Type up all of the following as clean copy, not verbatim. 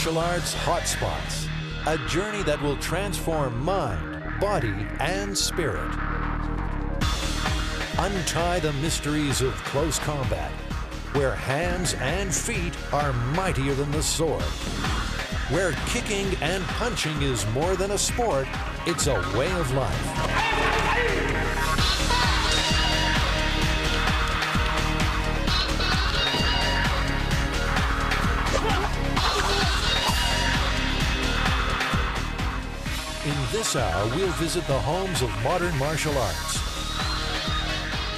Martial arts hotspots. A journey that will transform mind, body, and spirit. Untie the mysteries of close combat, where hands and feet are mightier than the sword. Where kicking and punching is more than a sport, it's a way of life. In this hour, we'll visit the homes of modern martial arts.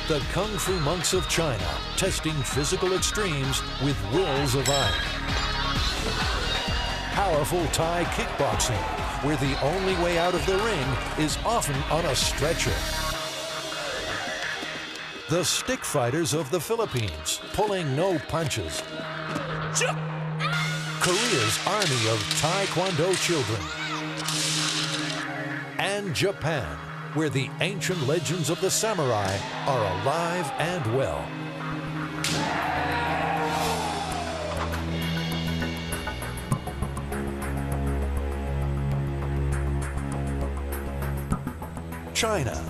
The Kung Fu monks of China, testing physical extremes with wills of iron. Powerful Thai kickboxing, where the only way out of the ring is often on a stretcher. The stick fighters of the Philippines, pulling no punches. Korea's army of Taekwondo children. And Japan, where the ancient legends of the samurai are alive and well. China,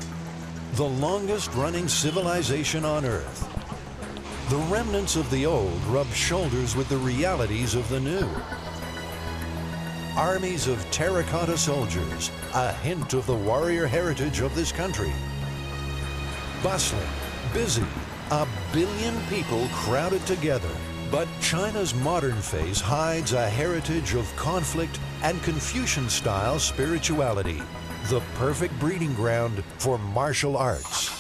the longest-running civilization on Earth. The remnants of the old rub shoulders with the realities of the new. Armies of terracotta soldiers, a hint of the warrior heritage of this country. Bustling, busy, 1 billion people crowded together. But China's modern face hides a heritage of conflict and Confucian-style spirituality, the perfect breeding ground for martial arts.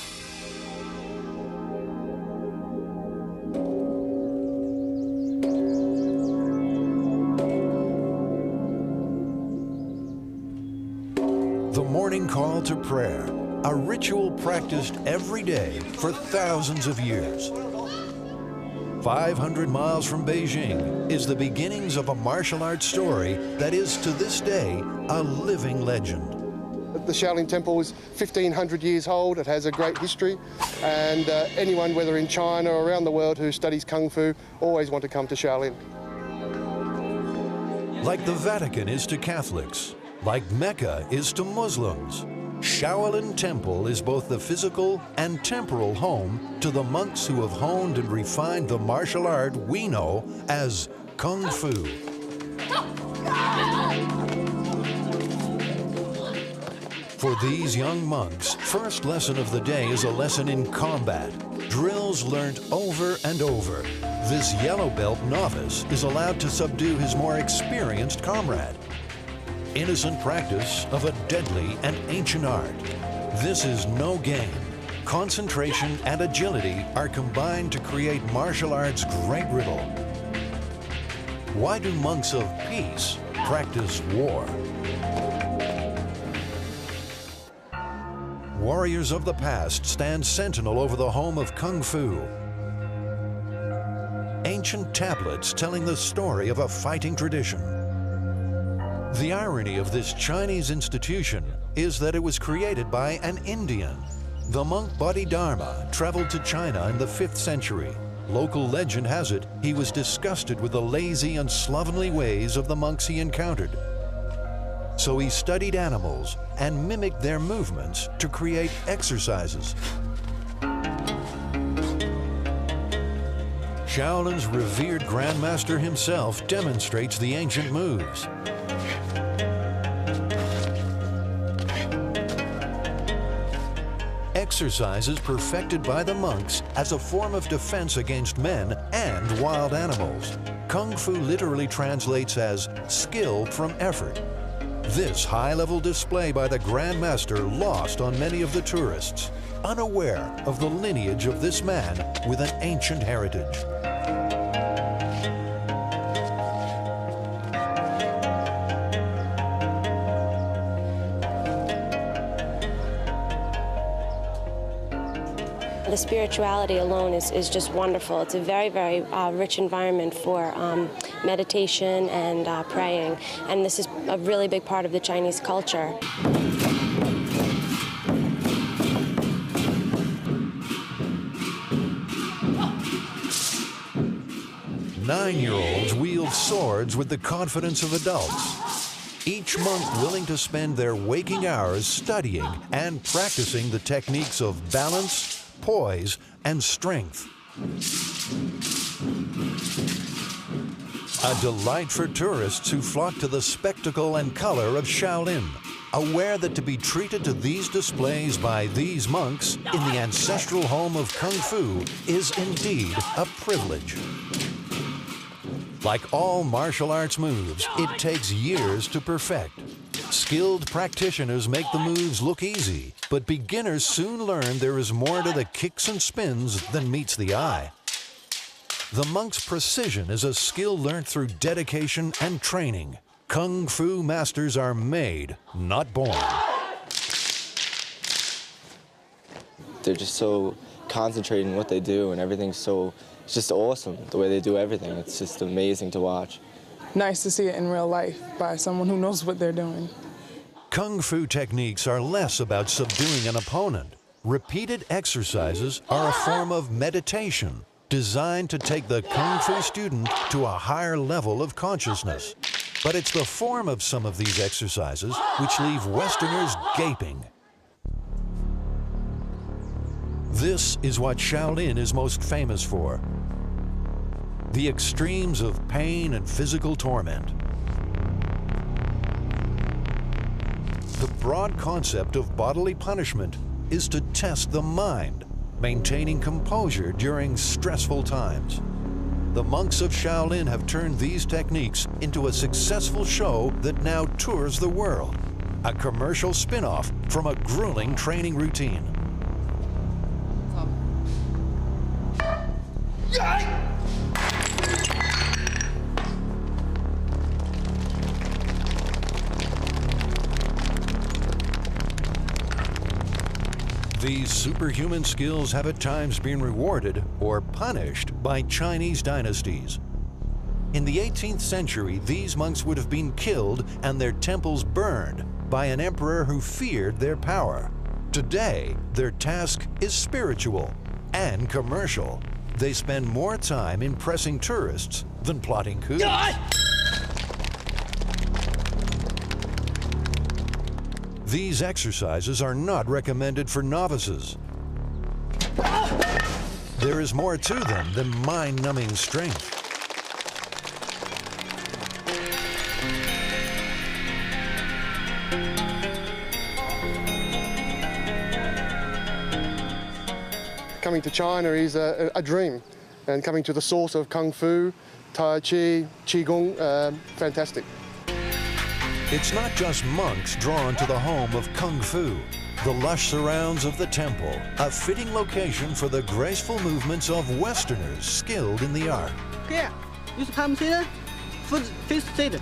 The morning call to prayer, a ritual practiced every day for thousands of years. 500 miles from Beijing is the beginnings of a martial arts story that is to this day a living legend. The Shaolin Temple is 1,500 years old. It has a great history, and anyone, whether in China or around the world, who studies Kung Fu always want to come to Shaolin. Like the Vatican is to Catholics, like Mecca is to Muslims, Shaolin Temple is both the physical and temporal home to the monks who have honed and refined the martial art we know as Kung Fu. For these young monks, first lesson of the day is a lesson in combat, drills learned over and over. This yellow belt novice is allowed to subdue his more experienced comrade. Innocent practice of a deadly and ancient art. This is no game. Concentration and agility are combined to create martial arts' great riddle. Why do monks of peace practice war? Warriors of the past stand sentinel over the home of Kung Fu. Ancient tablets telling the story of a fighting tradition. The irony of this Chinese institution is that it was created by an Indian. The monk Bodhidharma traveled to China in the 5th century. Local legend has it he was disgusted with the lazy and slovenly ways of the monks he encountered. So he studied animals and mimicked their movements to create exercises. Shaolin's revered Grandmaster himself demonstrates the ancient moves. Exercises perfected by the monks as a form of defense against men and wild animals. Kung Fu literally translates as skill from effort. This high-level display by the Grandmaster lost on many of the tourists, unaware of the lineage of this man with an ancient heritage. The spirituality alone is just wonderful. It's a very, very rich environment for meditation and praying, and this is a really big part of the Chinese culture. 9-year-olds wield swords with the confidence of adults. Each monk willing to spend their waking hours studying and practicing the techniques of balance, poise, and strength. A delight for tourists who flock to the spectacle and color of Shaolin, aware that to be treated to these displays by these monks in the ancestral home of Kung Fu is indeed a privilege. Like all martial arts moves, it takes years to perfect. Skilled practitioners make the moves look easy, but beginners soon learn there is more to the kicks and spins than meets the eye. The monk's precision is a skill learned through dedication and training. Kung Fu masters are made, not born. They're just so concentrated in what they do, and everything's it's just awesome, the way they do everything. It's just amazing to watch. Nice to see it in real life by someone who knows what they're doing. Kung Fu techniques are less about subduing an opponent. Repeated exercises are a form of meditation, designed to take the Kung Fu student to a higher level of consciousness. But it's the form of some of these exercises which leave Westerners gaping. This is what Shaolin is most famous for: the extremes of pain and physical torment. The broad concept of bodily punishment is to test the mind, maintaining composure during stressful times. The monks of Shaolin have turned these techniques into a successful show that now tours the world, a commercial spin-off from a grueling training routine. These superhuman skills have at times been rewarded or punished by Chinese dynasties. In the 18th century, these monks would have been killed and their temples burned by an emperor who feared their power. Today, their task is spiritual and commercial. They spend more time impressing tourists than plotting coups. These exercises are not recommended for novices. There is more to them than mind-numbing strength. Coming to China is a dream, and coming to the source of Kung Fu, Tai Chi, Qigong, fantastic. It's not just monks drawn to the home of Kung Fu. The lush surrounds of the temple, a fitting location for the graceful movements of Westerners skilled in the art. Here, use palm seated, fist seated.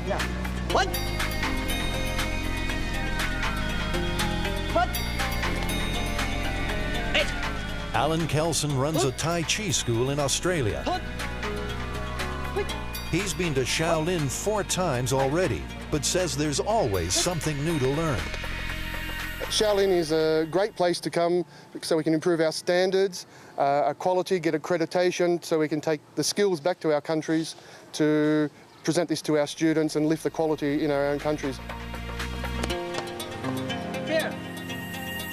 Yeah. What? Alan Kelson runs a Tai Chi school in Australia. He's been to Shaolin 4 times already, but says there's always something new to learn. Shaolin is a great place to come so we can improve our standards, our quality, get accreditation, so we can take the skills back to our countries to present this to our students and lift the quality in our own countries. Here.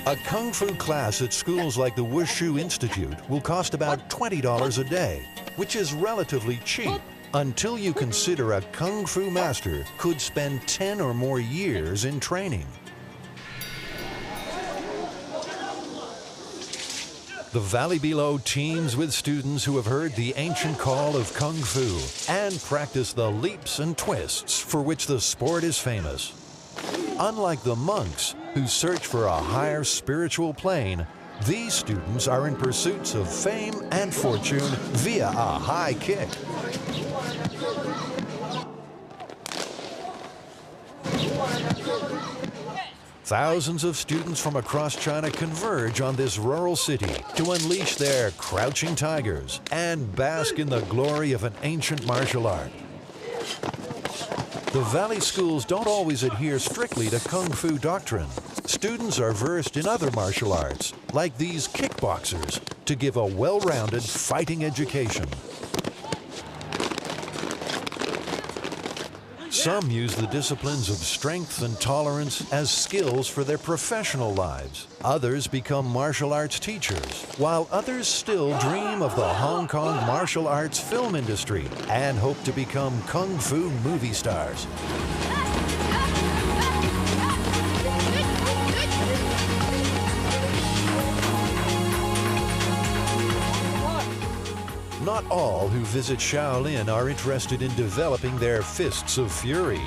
A Kung Fu class at schools like the Wushu Institute will cost about $20 a day, which is relatively cheap, until you consider a Kung Fu master could spend 10 or more years in training. The valley below teems with students who have heard the ancient call of Kung Fu and practice the leaps and twists for which the sport is famous. Unlike the monks, who search for a higher spiritual plane, these students are in pursuits of fame and fortune via a high kick. Thousands of students from across China converge on this rural city to unleash their crouching tigers and bask in the glory of an ancient martial art. The Valley schools don't always adhere strictly to Kung Fu doctrine. Students are versed in other martial arts, like these kickboxers, to give a well-rounded fighting education. Some use the disciplines of strength and tolerance as skills for their professional lives. Others become martial arts teachers, while others still dream of the Hong Kong martial arts film industry and hope to become kung fu movie stars. Not all who visit Shaolin are interested in developing their fists of fury.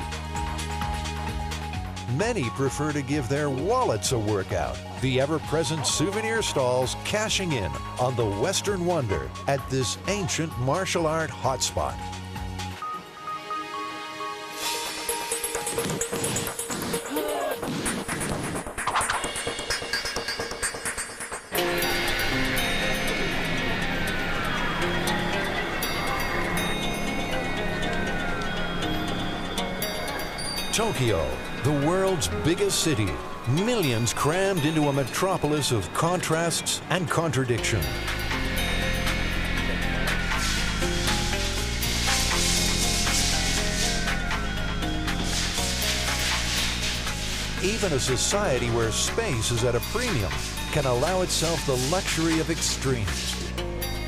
Many prefer to give their wallets a workout. The ever-present souvenir stalls cashing in on the Western wonder at this ancient martial art hotspot. Tokyo, the world's biggest city, millions crammed into a metropolis of contrasts and contradiction. Even a society where space is at a premium can allow itself the luxury of extremes,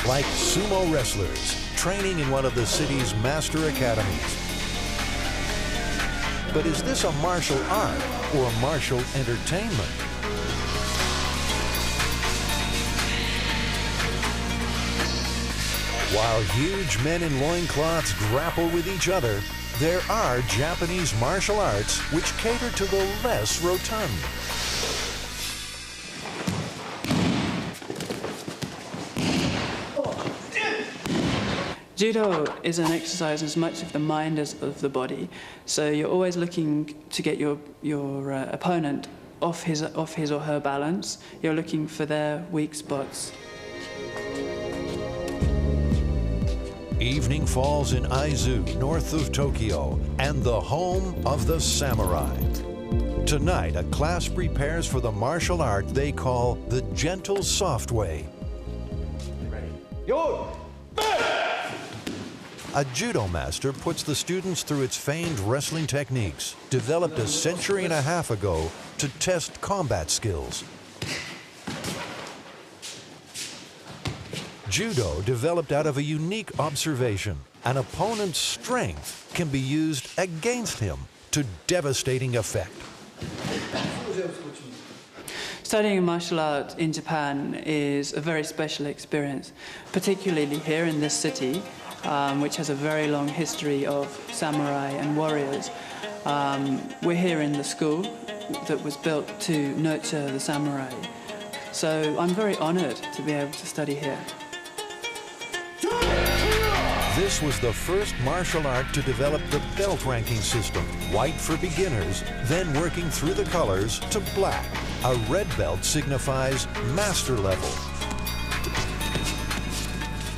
like sumo wrestlers training in one of the city's master academies. But is this a martial art or martial entertainment? While huge men in loincloths grapple with each other, there are Japanese martial arts which cater to the less rotund. Judo is an exercise as much of the mind as of the body, so you're always looking to get your opponent off his or her balance. You're looking for their weak spots. Evening falls in Aizu, north of Tokyo, and the home of the samurai. Tonight, a class prepares for the martial art they call the gentle soft way. A judo master puts the students through its famed wrestling techniques, developed a century and a half ago to test combat skills. Judo developed out of a unique observation. An opponent's strength can be used against him to devastating effect. Studying martial art in Japan is a very special experience, particularly here in this city, which has a very long history of samurai and warriors. We're here in the school that was built to nurture the samurai. So I'm very honored to be able to study here. This was the first martial art to develop the belt ranking system, white for beginners, then working through the colors to black. A red belt signifies master level.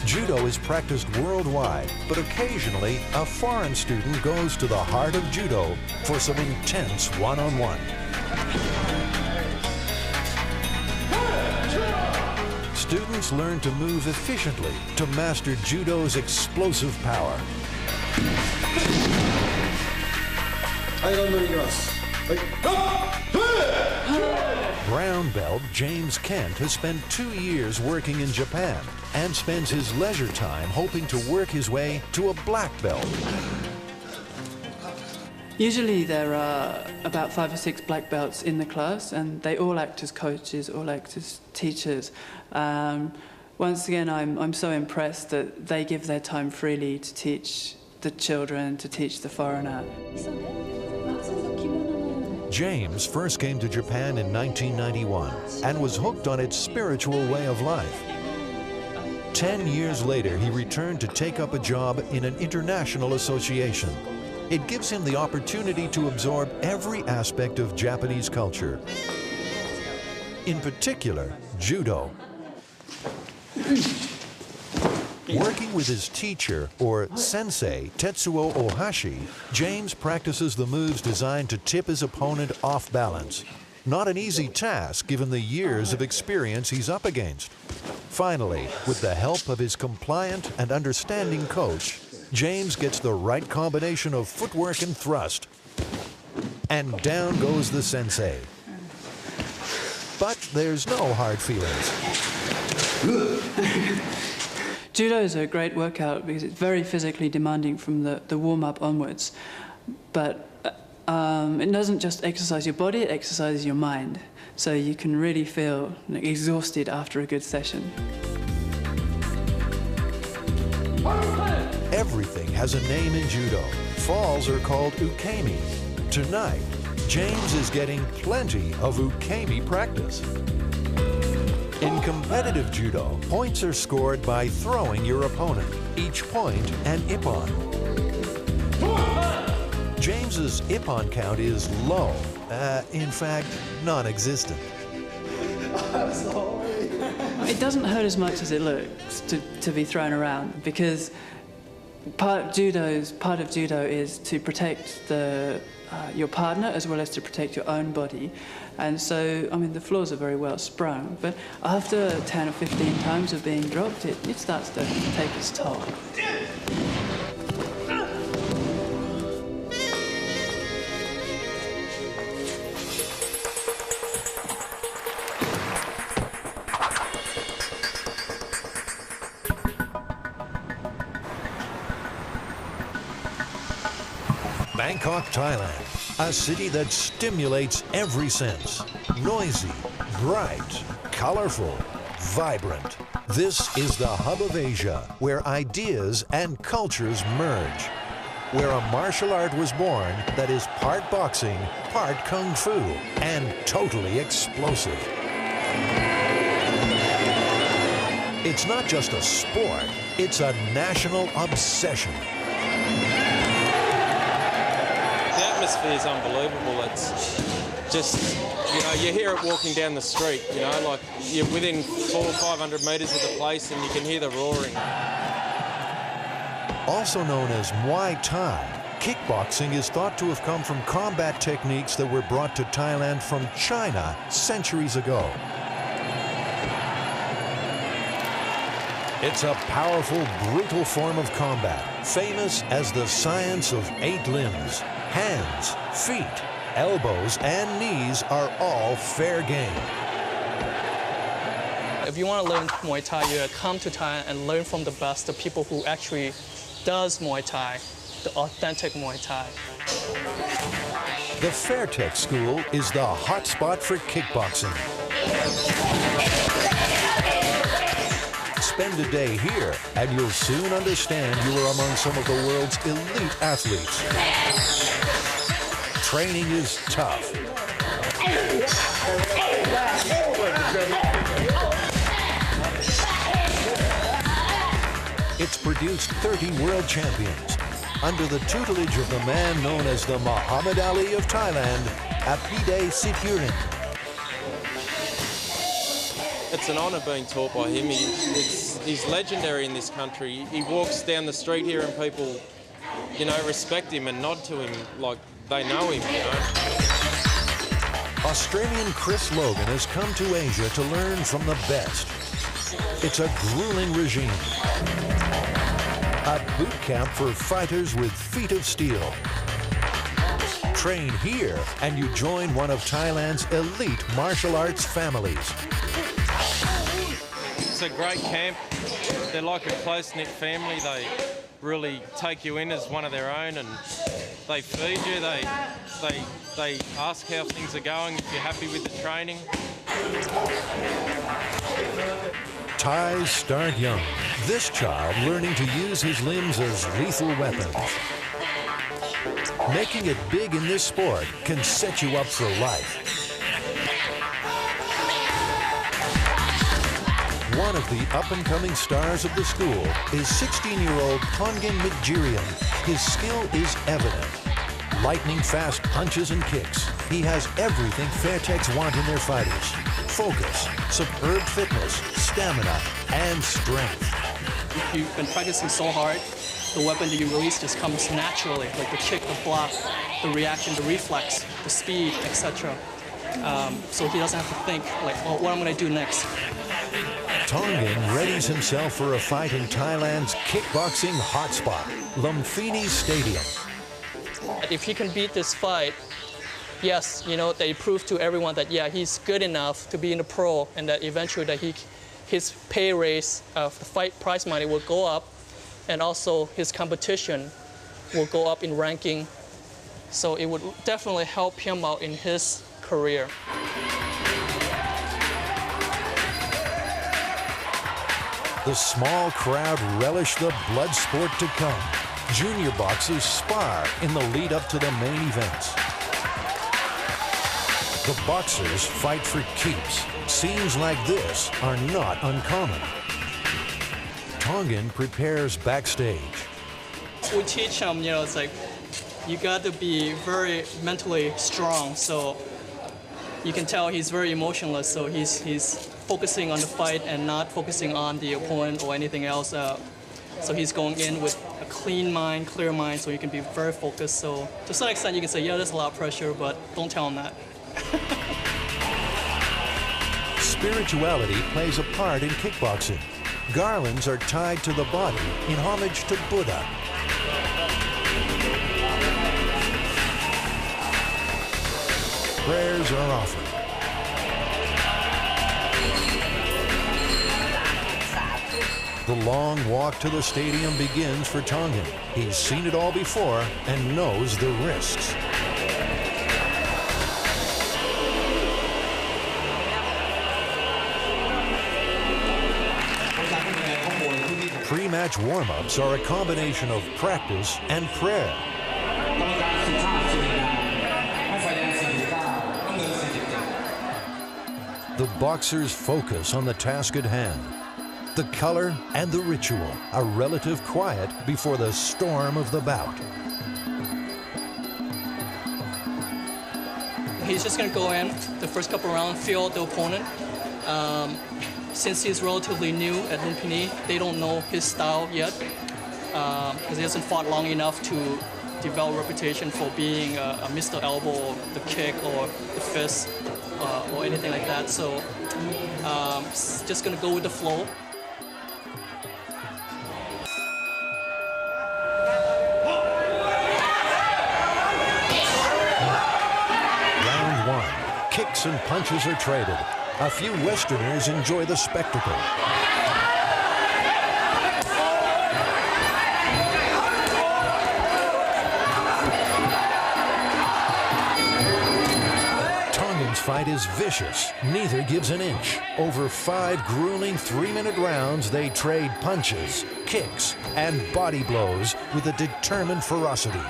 Judo is practiced worldwide, but occasionally a foreign student goes to the heart of judo for some intense one-on-one. Students learn to move efficiently to master judo's explosive power. Brown belt James Kent has spent 2 years working in Japan and spends his leisure time hoping to work his way to a black belt. Usually there are about 5 or 6 black belts in the class, and they all act as coaches, all act as teachers. Once again, I'm so impressed that they give their time freely to teach the children, to teach the foreigner. James first came to Japan in 1991 and was hooked on its spiritual way of life. 10 years later, he returned to take up a job in an international association. It gives him the opportunity to absorb every aspect of Japanese culture. In particular, judo. Working with his teacher, or sensei, Tetsuo Ohashi, James practices the moves designed to tip his opponent off balance. Not an easy task given the years of experience he's up against. Finally, with the help of his compliant and understanding coach, James gets the right combination of footwork and thrust. And down goes the sensei. But there's no hard feelings. Judo is a great workout because it's very physically demanding from the warm-up onwards. But it doesn't just exercise your body, it exercises your mind. So you can really feel exhausted after a good session. Everything has a name in judo. Falls are called ukemi. Tonight, James is getting plenty of ukemi practice. In competitive judo, points are scored by throwing your opponent, each point an ippon. James's ippon count is low, in fact, non-existent. It doesn't hurt as much as it looks to be thrown around, because part of judo is to protect your partner as well as to protect your own body. And so, I mean, the floors are very well sprung, but after 10 or 15 times of being dropped, it starts to take its toll. Bangkok, Thailand, a city that stimulates every sense. Noisy, bright, colorful, vibrant. This is the hub of Asia, where ideas and cultures merge. Where a martial art was born that is part boxing, part kung fu, and totally explosive. It's not just a sport, it's a national obsession. The atmosphere is unbelievable. It's just, you know, you hear it walking down the street, you know, like you're within 400 or 500 metres of the place and you can hear the roaring. Also known as Muay Thai, kickboxing is thought to have come from combat techniques that were brought to Thailand from China centuries ago. It's a powerful, brutal form of combat, famous as the science of 8 limbs. Hands, feet, elbows, and knees are all fair game. If you want to learn Muay Thai, you come to Thailand and learn from the best, the people who actually does Muay Thai, the authentic Muay Thai. The Fairtex School is the hot spot for kickboxing. Spend a day here, and you'll soon understand you are among some of the world's elite athletes. Training is tough. It's produced 30 world champions under the tutelage of the man known as the Muhammad Ali of Thailand, Apide Sithurin. It's an honour being taught by him. He's legendary in this country. He walks down the street here and people, you know, respect him and nod to him like they know him, you know. Australian Chris Logan has come to Asia to learn from the best. It's a grueling regime. A boot camp for fighters with feet of steel. Train here and you join one of Thailand's elite martial arts families. It's a great camp. They're like a close-knit family. They really take you in as one of their own and they feed you. They ask how things are going, if you're happy with the training. Thais start young. This child learning to use his limbs as lethal weapons. Making it big in this sport can set you up for life. One of the up-and-coming stars of the school is 16-year-old Tongin Midjirian. His skill is evident. Lightning-fast punches and kicks. He has everything Fairtex want in their fighters. Focus, superb fitness, stamina, and strength. If you've been practicing so hard, the weapon that you release just comes naturally, like the kick, the block, the reaction, the reflex, the speed, etc. So he doesn't have to think, like, oh, what am I going to do next? Tongan readies himself for a fight in Thailand's kickboxing hotspot, Lumpini Stadium. If he can beat this fight, yes, you know, they prove to everyone that, yeah, he's good enough to be in the pro, and that eventually that his pay raise of the fight prize money will go up, and also his competition will go up in ranking. So it would definitely help him out in his career. The small crowd relish the blood sport to come. Junior boxers spar in the lead up to the main events. The boxers fight for keeps. Scenes like this are not uncommon. Tongan prepares backstage. We teach him, you know, it's like, you got to be very mentally strong. So you can tell he's very emotionless. So he's focusing on the fight and not focusing on the opponent or anything else. So he's going in with a clean mind, clear mind, so he can be very focused. So to some extent, you can say, yeah, there's a lot of pressure, but don't tell him that. Spirituality plays a part in kickboxing. Garlands are tied to the body in homage to Buddha. Prayers are offered. The long walk to the stadium begins for Tongan. He's seen it all before and knows the risks. Pre-match warm-ups are a combination of practice and prayer. The boxers focus on the task at hand. The color and the ritual are relative quiet before the storm of the bout. He's just going to go in the first couple rounds, feel the opponent. Since he's relatively new at Lumpini, they don't know his style yet because he hasn't fought long enough to develop a reputation for being a Mr. Elbow or the kick or the fist or anything like that. So just going to go with the flow. Round one. Kicks and punches are traded. A few Westerners enjoy the spectacle. Tongan's fight is vicious. Neither gives an inch. Over 5 grueling 3-minute rounds, they trade punches, kicks, and body blows with a determined ferocity.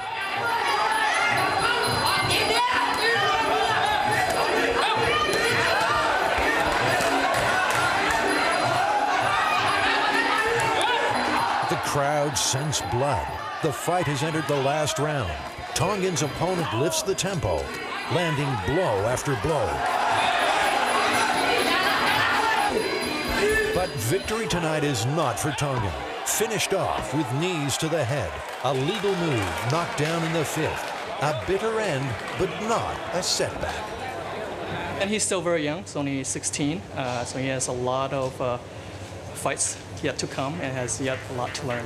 The crowd sense blood. The fight has entered the last round. Tongan's opponent lifts the tempo, landing blow after blow. But victory tonight is not for Tongan. Finished off with knees to the head. A legal move knocked down in the 5th. A bitter end, but not a setback. And he's still very young. He's only 16, so he has a lot of fights yet to come and has yet a lot to learn.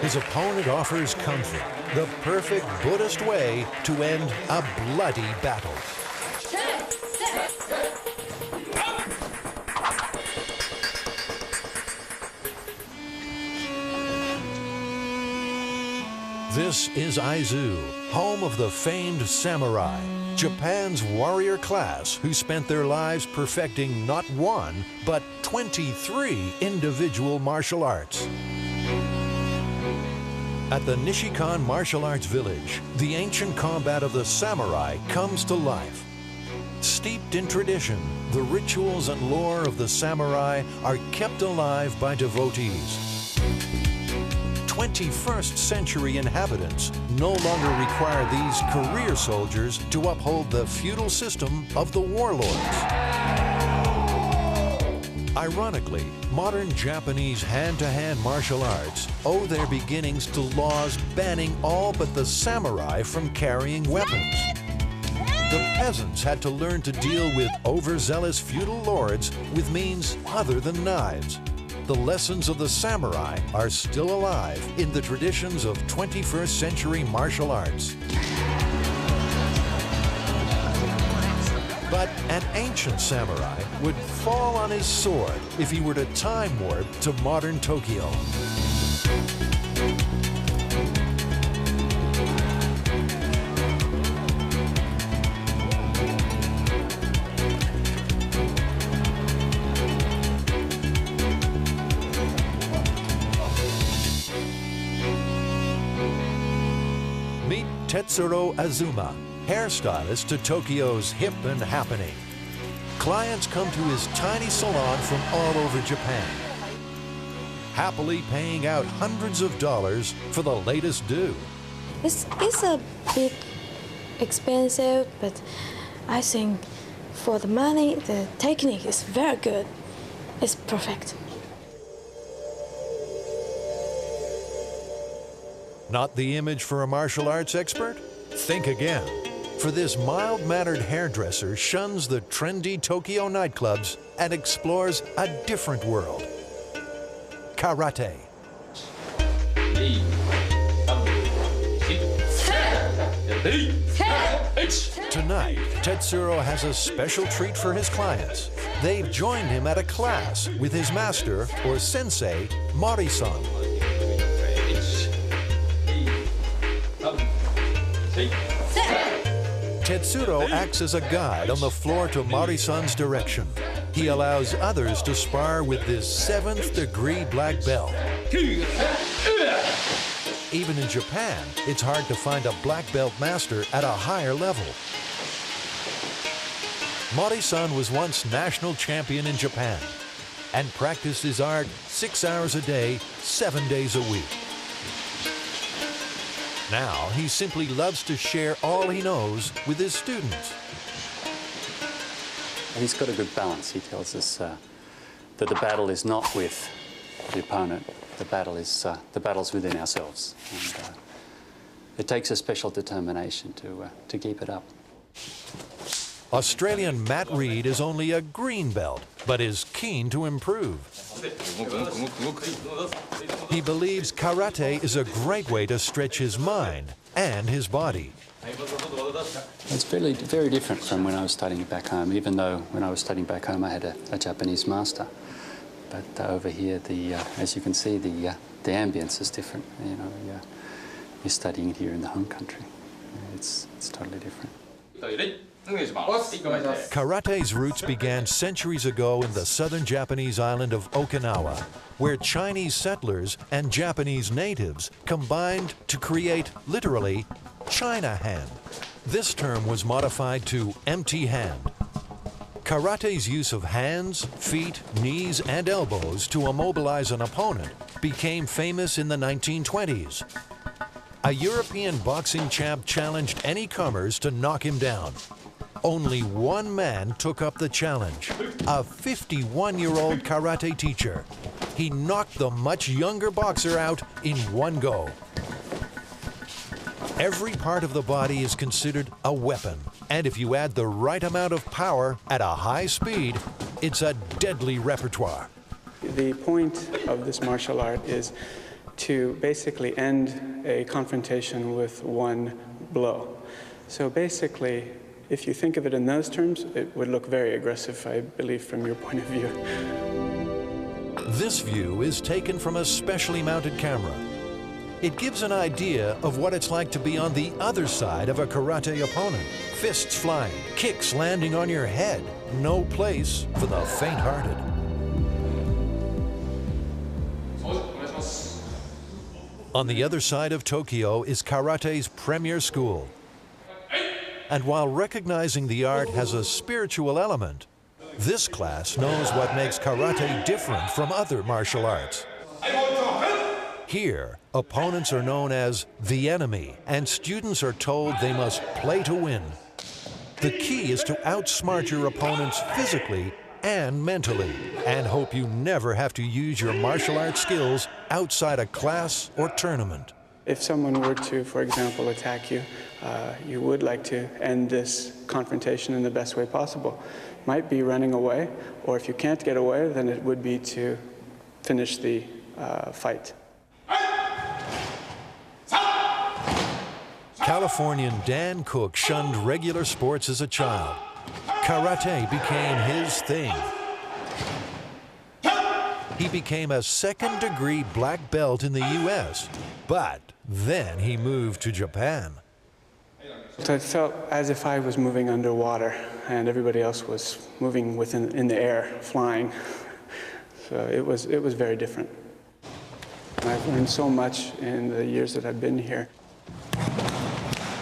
His opponent offers comfort, the perfect Buddhist way to end a bloody battle. This is Aizu, home of the famed samurai, Japan's warrior class who spent their lives perfecting not 1, but 23 individual martial arts. At the Nishikan Martial Arts Village, the ancient combat of the samurai comes to life. Steeped in tradition, the rituals and lore of the samurai are kept alive by devotees. 21st century inhabitants no longer require these career soldiers to uphold the feudal system of the warlords. Ironically, modern Japanese hand-to-hand martial arts owe their beginnings to laws banning all but the samurai from carrying weapons. The peasants had to learn to deal with overzealous feudal lords with means other than knives. The lessons of the samurai are still alive in the traditions of 21st century martial arts. But an ancient samurai would fall on his sword if he were to time warp to modern Tokyo. Meet Tetsuro Azuma, hairstylist to Tokyo's hip and happening. Clients come to his tiny salon from all over Japan, happily paying out hundreds of dollars for the latest do. It's a bit expensive, but I think for the money, the technique is very good. It's perfect. Not the image for a martial arts expert? Think again. For this mild-mannered hairdresser shuns the trendy Tokyo nightclubs and explores a different world. Karate. Tonight, Tetsuro has a special treat for his clients. They've joined him at a class with his master, or sensei, Mori-san. Tetsuro acts as a guide on the floor to Mori-san's direction. He allows others to spar with this 7th-degree black belt. Even in Japan, it's hard to find a black belt master at a higher level. Mori-san was once national champion in Japan and practiced his art 6 hours a day, 7 days a week. Now, he simply loves to share all he knows with his students. He's got a good balance. He tells us that the battle is not with the opponent. The battle's within ourselves. And it takes a special determination to keep it up. Australian Matt Reed is only a green belt, but is keen to improve. He believes karate is a great way to stretch his mind and his body. It's very different from when I was studying back home, even though when I was studying back home I had a Japanese master. But over here, as you can see, the ambience is different. You know, you're studying it here in the home country. It's totally different. Karate's roots began centuries ago in the southern Japanese island of Okinawa, where Chinese settlers and Japanese natives combined to create, literally, China hand. This term was modified to empty hand. Karate's use of hands, feet, knees, and elbows to immobilize an opponent became famous in the 1920s. A European boxing champ challenged any comers to knock him down. Only one man took up the challenge, a 51-year-old karate teacher. He knocked the much younger boxer out in one go. Every part of the body is considered a weapon, and if you add the right amount of power at a high speed, it's a deadly repertoire. The point of this martial art is to basically end a confrontation with one blow. So basically, if you think of it in those terms, it would look very aggressive, I believe, from your point of view. This view is taken from a specially mounted camera. It gives an idea of what it's like to be on the other side of a karate opponent. Fists flying, kicks landing on your head. No place for the faint-hearted. On the other side of Tokyo is karate's premier school. And while recognizing the art has a spiritual element, this class knows what makes karate different from other martial arts. Here, opponents are known as the enemy, and students are told they must play to win. The key is to outsmart your opponents physically and mentally, and hope you never have to use your martial arts skills outside a class or tournament. If someone were to, for example, attack you, you would like to end this confrontation in the best way possible. Might be running away, or if you can't get away, then it would be to finish the fight. Californian Dan Cook shunned regular sports as a child. Karate became his thing. He became a second-degree black belt in the U.S., but then he moved to Japan. So it felt as if I was moving underwater and everybody else was moving in the air, flying. So it was very different. I've learned so much in the years that I've been here.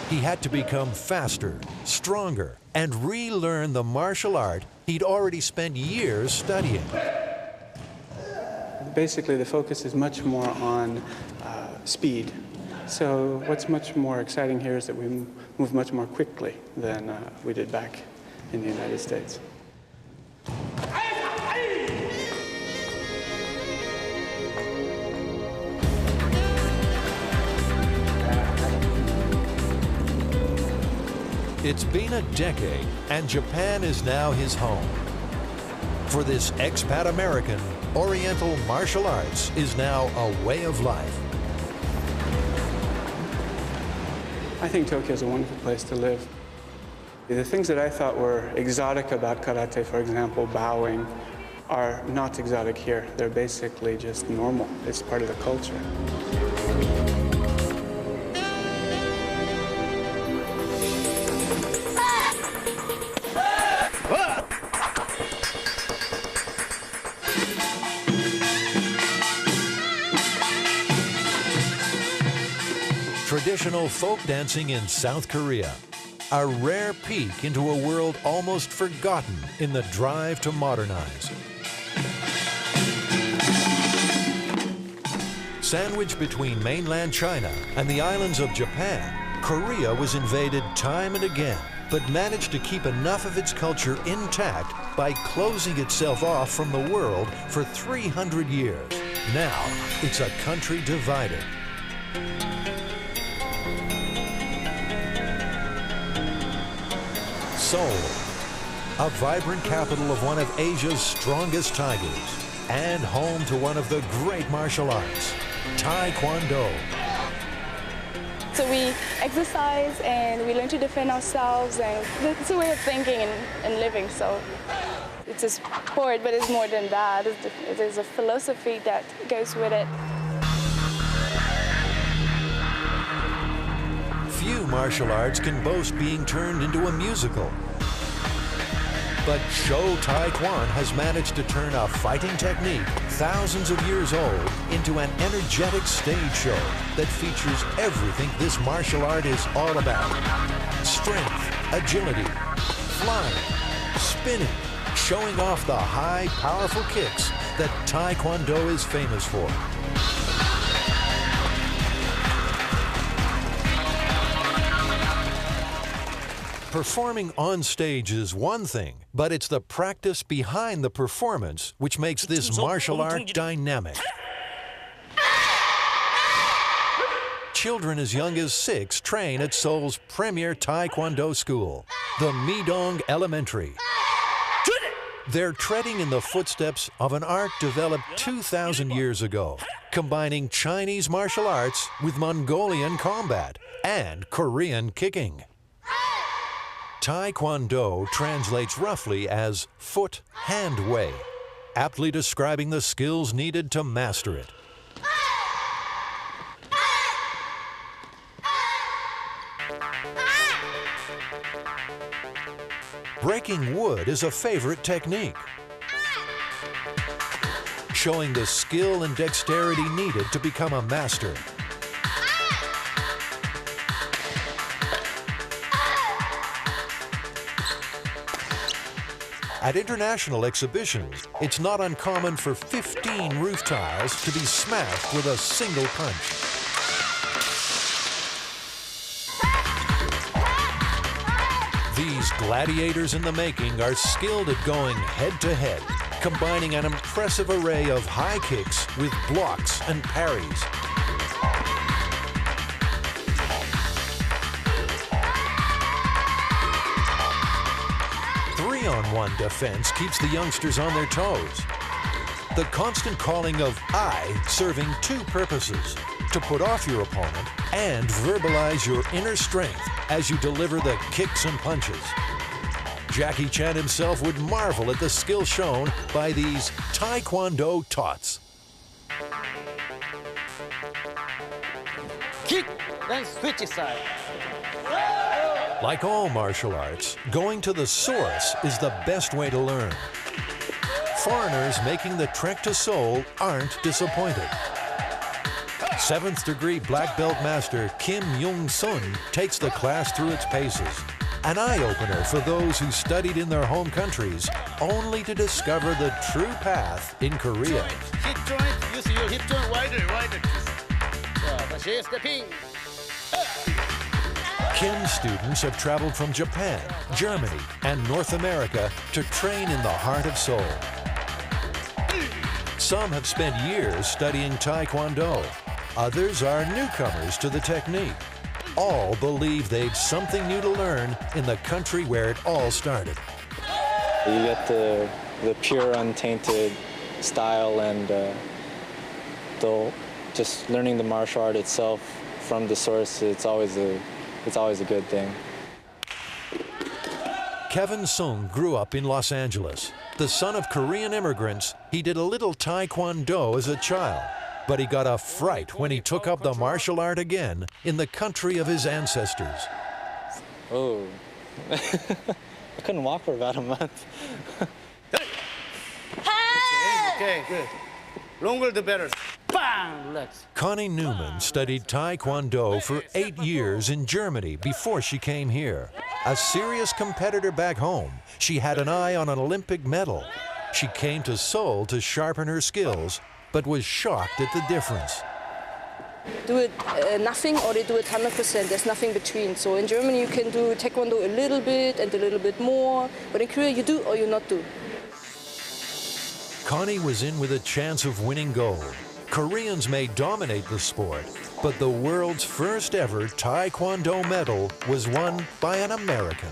He had to become faster, stronger, and relearn the martial art he'd already spent years studying. Basically, the focus is much more on speed. So what's much more exciting here is that we move much more quickly than we did back in the United States. It's been a decade, and Japan is now his home. For this expat American, Oriental martial arts is now a way of life. I think Tokyo is a wonderful place to live. The things that I thought were exotic about karate, for example, bowing, are not exotic here. They're basically just normal. It's part of the culture. Traditional folk dancing in South Korea, a rare peek into a world almost forgotten in the drive to modernize. Sandwiched between mainland China and the islands of Japan, Korea was invaded time and again, but managed to keep enough of its culture intact by closing itself off from the world for 300 years. Now, it's a country divided. Seoul, a vibrant capital of one of Asia's strongest tigers, and home to one of the great martial arts, Taekwondo. So we exercise and we learn to defend ourselves, and it's a way of thinking and living. So it's a sport, but it's more than that. There's a philosophy that goes with it. Few martial arts can boast being turned into a musical. But Show Taekwon has managed to turn a fighting technique thousands of years old into an energetic stage show that features everything this martial art is all about. Strength, agility, flying, spinning, showing off the high, powerful kicks that Taekwondo is famous for. Performing on stage is one thing, but it's the practice behind the performance which makes this martial art dynamic. Children as young as 6 train at Seoul's premier Taekwondo school, the Midong Elementary. They're treading in the footsteps of an art developed 2,000 years ago, combining Chinese martial arts with Mongolian combat and Korean kicking. Taekwondo translates roughly as foot-hand way, aptly describing the skills needed to master it. Breaking wood is a favorite technique, showing the skill and dexterity needed to become a master. At international exhibitions, it's not uncommon for 15 roof tiles to be smashed with a single punch. These gladiators in the making are skilled at going head-to-head, combining an impressive array of high kicks with blocks and parries. 3-on-1 defense keeps the youngsters on their toes. The constant calling of "I" serving two purposes: to put off your opponent and verbalize your inner strength as you deliver the kicks and punches. Jackie Chan himself would marvel at the skill shown by these Taekwondo tots. Kick, then switch side. Like all martial arts, going to the source is the best way to learn. Foreigners making the trek to Seoul aren't disappointed. 7th degree black belt master Kim Young-sun takes the class through its paces. An eye-opener for those who studied in their home countries, only to discover the true path in Korea. Hip joint, use your hip joint wider. Stepping. Kim's students have traveled from Japan, Germany, and North America to train in the heart of Seoul. Some have spent years studying Taekwondo. Others are newcomers to the technique. All believe they've something new to learn in the country where it all started. You get the pure, untainted style and just learning the martial art itself from the source. It's always a good thing. Kevin Sung grew up in Los Angeles. The son of Korean immigrants, he did a little Taekwondo as a child, but he got a fright when he took up the martial art again in the country of his ancestors. Oh, I couldn't walk for about a month. Okay, good. Longer the better. Bang! Let's. Connie Newman studied Taekwondo for 8 years in Germany before she came here. A serious competitor back home, she had an eye on an Olympic medal. She came to Seoul to sharpen her skills, but was shocked at the difference. Do it nothing or they do it 100%. There's nothing between. So in Germany you can do Taekwondo a little bit and a little bit more, but in Korea you do or you not do. Connie was in with a chance of winning gold. Koreans may dominate the sport, but the world's first ever Taekwondo medal was won by an American.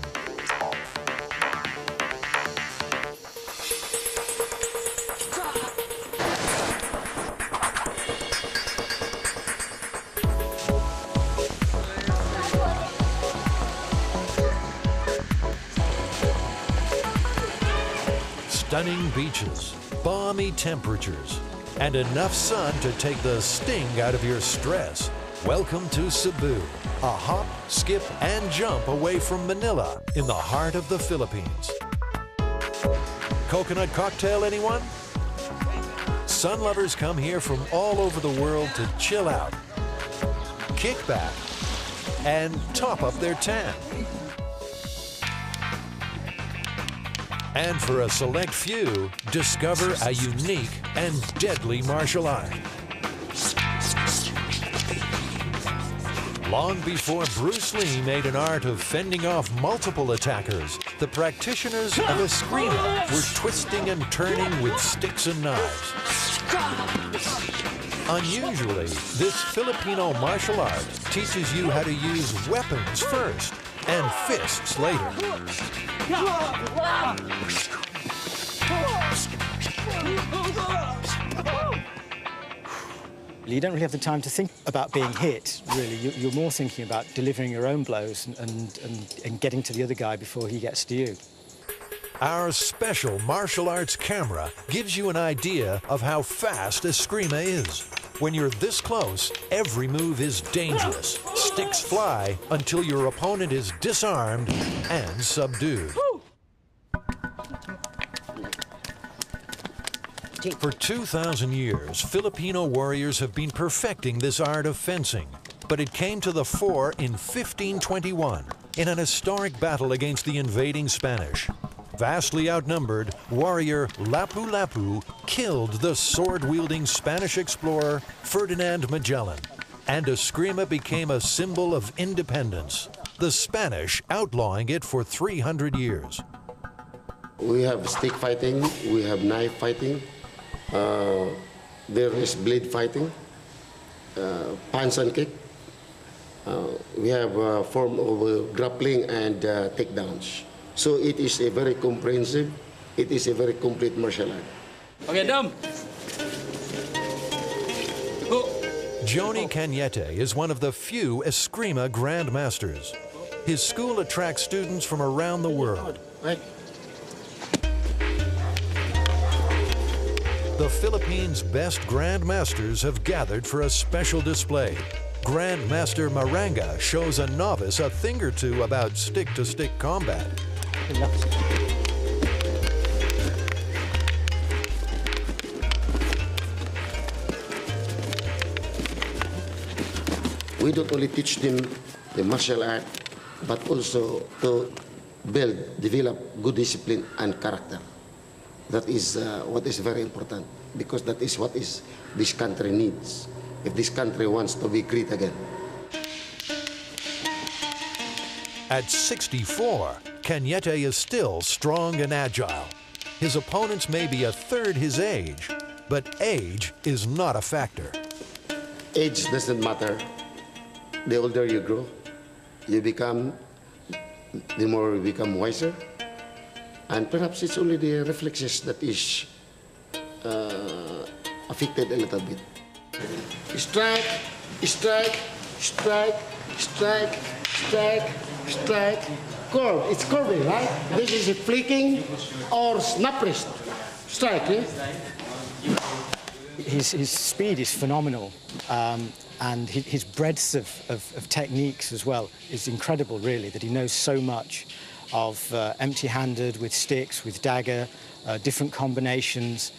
Stunning beaches, balmy temperatures, and enough sun to take the sting out of your stress. Welcome to Cebu, a hop, skip, and jump away from Manila in the heart of the Philippines. Coconut cocktail, anyone? Sun lovers come here from all over the world to chill out, kick back, and top up their tan. And for a select few, discover a unique and deadly martial art. Long before Bruce Lee made an art of fending off multiple attackers, the practitioners of Eskrima were twisting and turning with sticks and knives. Unusually, this Filipino martial art teaches you how to use weapons first and fists later. You don't really have the time to think about being hit, really. You're more thinking about delivering your own blows and getting to the other guy before he gets to you. Our special martial arts camera gives you an idea of how fast Eskrima is. When you're this close, every move is dangerous. Sticks fly until your opponent is disarmed and subdued. For 2,000 years, Filipino warriors have been perfecting this art of fencing, but it came to the fore in 1521 in an historic battle against the invading Spanish. Vastly outnumbered, warrior Lapu-Lapu killed the sword-wielding Spanish explorer Ferdinand Magellan, and Eskrima became a symbol of independence, the Spanish outlawing it for 300 years. We have stick fighting, we have knife fighting, there is blade fighting, punch and kick. We have a form of grappling and takedowns. So it is a very comprehensive, it is a very complete martial art. Okay, done. Joni Cañete is one of the few Eskrima grandmasters. His school attracts students from around the world. The Philippines' best grandmasters have gathered for a special display. Grandmaster Maranga shows a novice a thing or two about stick-to-stick combat. We don't only teach them the martial art, but also to develop good discipline and character. That is what is very important, because that is what this country needs, if this country wants to be great again. At 64, Cañete is still strong and agile. His opponents may be a third his age, but age is not a factor. Age doesn't matter. The older you grow, the more you become wiser. And perhaps it's only the reflexes that is affected a little bit. Strike, strike, strike, strike, strike, strike. Curve, it's curving, right? This is a flicking or snap wrist. Strike, yeah? His speed is phenomenal, and his breadth of techniques as well is incredible, really, that he knows so much of empty-handed, with sticks, with dagger, different combinations.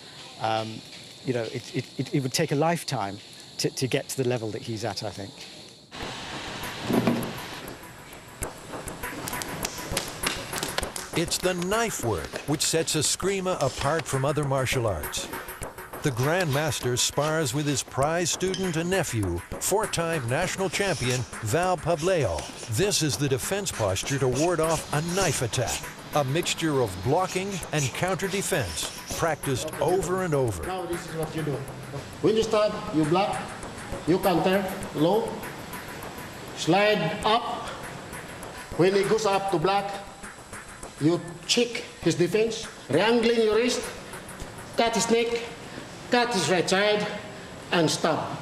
You know, it would take a lifetime to get to the level that he's at, I think. It's the knife work which sets Eskrima apart from other martial arts. The Grandmaster spars with his prize student and nephew, four-time national champion Val Pableo. This is the defense posture to ward off a knife attack, a mixture of blocking and counter-defense, practiced over and over. Now this is what you do. When you start, you block, you counter, low, slide up. When he goes up to block, you check his defense, re-angling your wrist, cut his neck, cut his right side, and stop.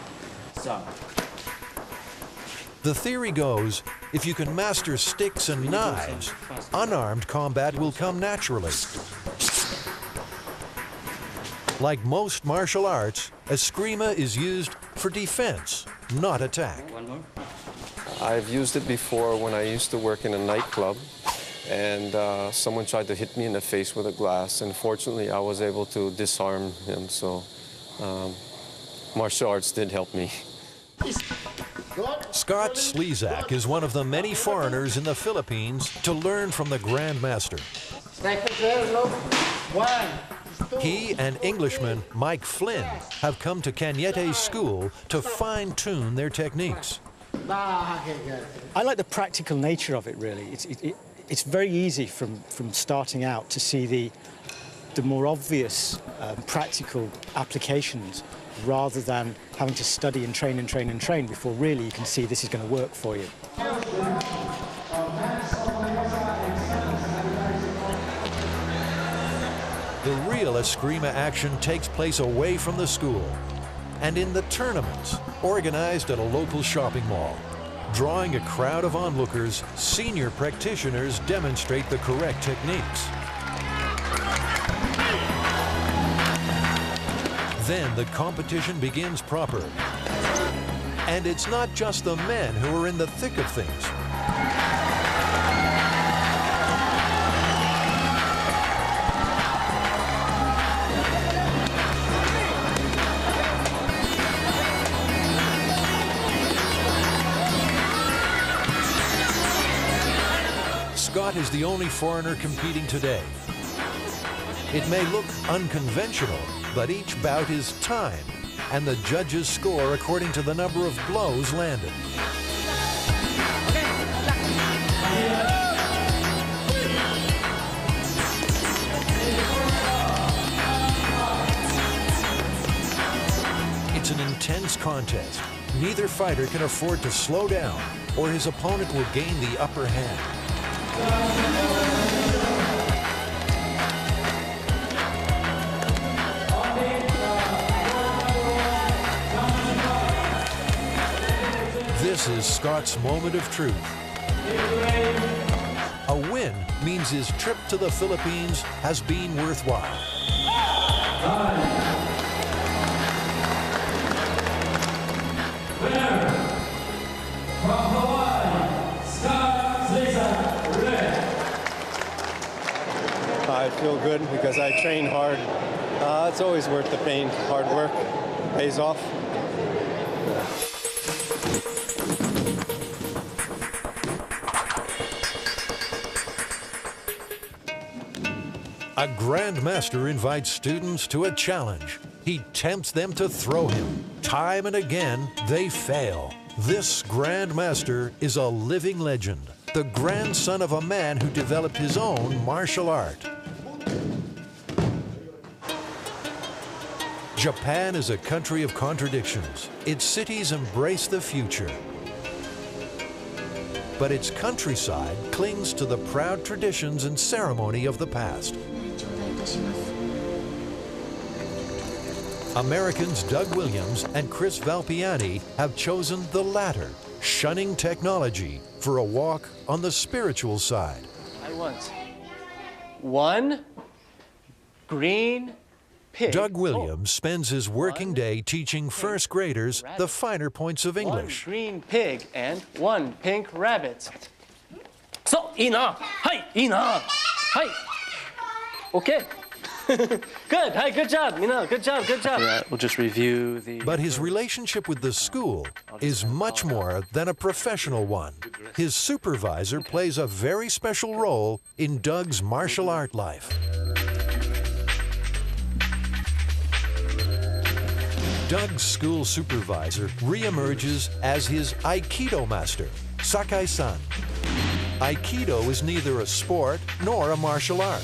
The theory goes, if you can master sticks and knives, unarmed combat will come naturally. Like most martial arts, Eskrima is used for defense, not attack. I've used it before when I used to work in a nightclub, and someone tried to hit me in the face with a glass, and fortunately I was able to disarm him, so martial arts did help me. Scott Slezak is one of the many foreigners in the Philippines to learn from the Grandmaster. He and Englishman Mike Flynn have come to Cañete's school to fine-tune their techniques. I like the practical nature of it, really. It's very easy from starting out to see the more obvious practical applications, rather than having to study and train and train and train before really you can see this is going to work for you. The real Eskrima action takes place away from the school and in the tournaments organized at a local shopping mall. Drawing a crowd of onlookers, senior practitioners demonstrate the correct techniques. Then the competition begins proper. And it's not just the men who are in the thick of things. Scott is the only foreigner competing today. It may look unconventional, but each bout is timed, and the judges score according to the number of blows landed. It's an intense contest. Neither fighter can afford to slow down, or his opponent will gain the upper hand. This is Scott's moment of truth. A win means his trip to the Philippines has been worthwhile. Winner from Hawaii, Scott Cesar Red. I feel good because I train hard. It's always worth the pain. Hard work pays off. A grandmaster invites students to a challenge. He tempts them to throw him. Time and again, they fail. This grandmaster is a living legend, the grandson of a man who developed his own martial art. Japan is a country of contradictions. Its cities embrace the future, but its countryside clings to the proud traditions and ceremony of the past. Americans Doug Williams and Chris Valpiani have chosen the latter, shunning technology for a walk on the spiritual side. I want one green pig. Doug Williams spends his working day teaching first graders the finer points of English. One green pig and one pink rabbit. So, ina, hi, ina, hi. Okay. Good. Hi, good job, Mina. Good job, good job. Yeah, we'll just review the... But his relationship with the school is much more than a professional one. His supervisor plays a very special role in Doug's martial art life. Doug's school supervisor reemerges as his Aikido master, Sakai-san. Aikido is neither a sport nor a martial art.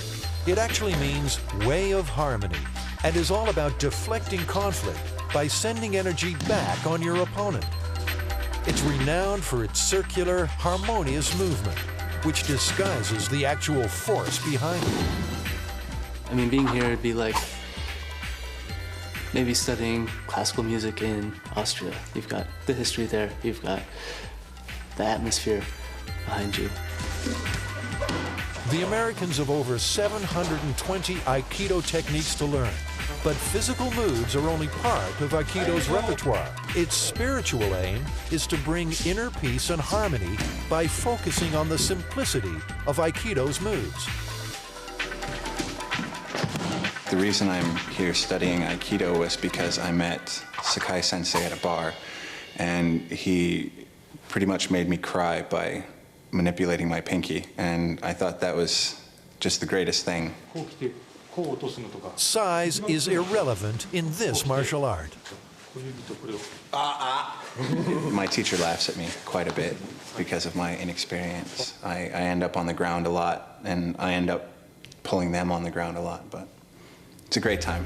It actually means way of harmony and is all about deflecting conflict by sending energy back on your opponent. It's renowned for its circular, harmonious movement, which disguises the actual force behind it. I mean, being here would be like maybe studying classical music in Austria. You've got the history there, you've got the atmosphere behind you. The Americans have over 720 Aikido techniques to learn, but physical moves are only part of Aikido's repertoire. Its spiritual aim is to bring inner peace and harmony by focusing on the simplicity of Aikido's moves. The reason I'm here studying Aikido was because I met Sakai Sensei at a bar, and he pretty much made me cry by manipulating my pinky, and I thought that was just the greatest thing. Size is irrelevant in this martial art. My teacher laughs at me quite a bit because of my inexperience. I end up on the ground a lot, and I end up pulling them on the ground a lot, but it's a great time.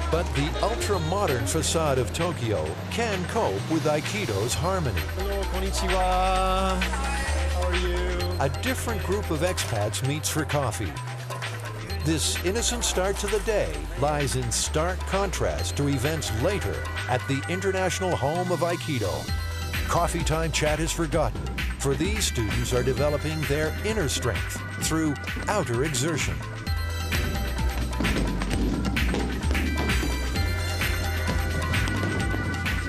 But the ultra-modern facade of Tokyo can cope with Aikido's harmony. Hello, konnichiwa. How are you? A different group of expats meets for coffee. This innocent start to the day lies in stark contrast to events later at the international home of Aikido. Coffee time chat is forgotten, for these students are developing their inner strength through outer exertion.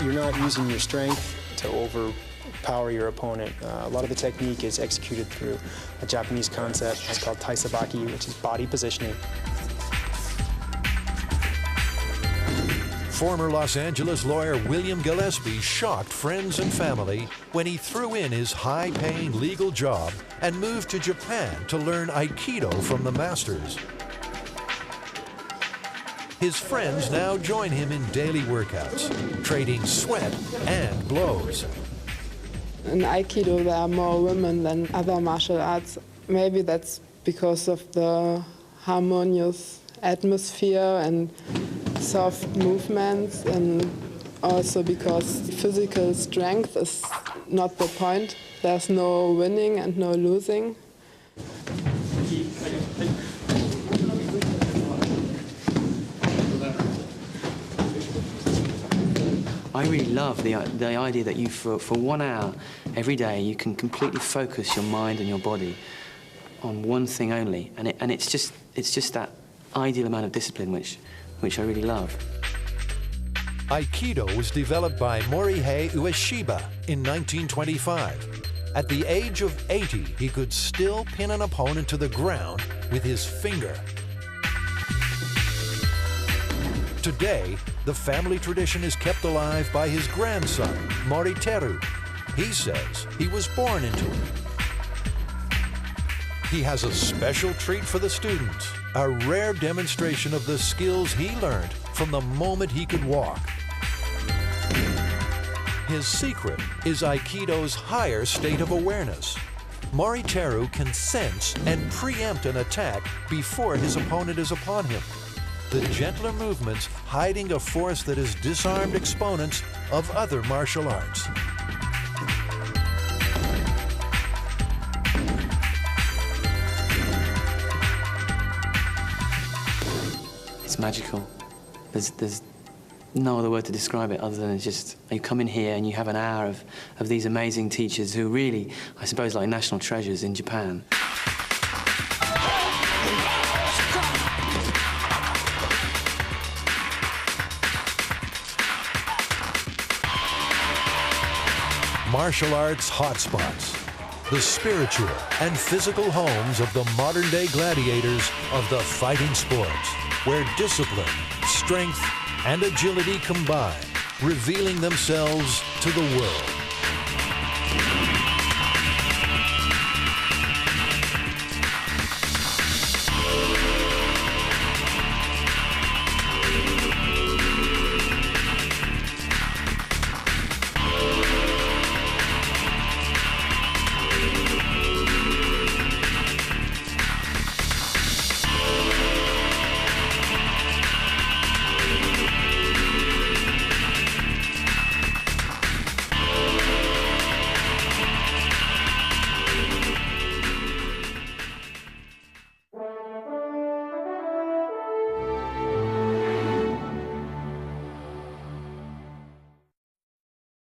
You're not using your strength to overpower your opponent. A lot of the technique is executed through a Japanese concept. It's called taisabaki, which is body positioning. Former Los Angeles lawyer William Gillespie shocked friends and family when he threw in his high-paying legal job and moved to Japan to learn Aikido from the masters. His friends now join him in daily workouts, trading sweat and blows. In Aikido, there are more women than other martial arts. Maybe that's because of the harmonious atmosphere and soft movements, and also because physical strength is not the point. There's no winning and no losing. I really love the idea that you, for 1 hour every day, you can completely focus your mind and your body on one thing only, and it's just that ideal amount of discipline which I really love. Aikido was developed by Morihei Ueshiba in 1925. At the age of 80, he could still pin an opponent to the ground with his finger. Today, the family tradition is kept alive by his grandson, Moriteru. He says he was born into it. He has a special treat for the students, a rare demonstration of the skills he learned from the moment he could walk. His secret is Aikido's higher state of awareness. Moriteru can sense and preempt an attack before his opponent is upon him. The gentler movements hiding a force that has disarmed exponents of other martial arts. It's magical. There's no other word to describe it other than it's just, you come in here and you have an hour of these amazing teachers who really, I suppose, like national treasures in Japan. Martial arts hotspots, the spiritual and physical homes of the modern-day gladiators of the fighting sports, where discipline, strength, and agility combine, revealing themselves to the world.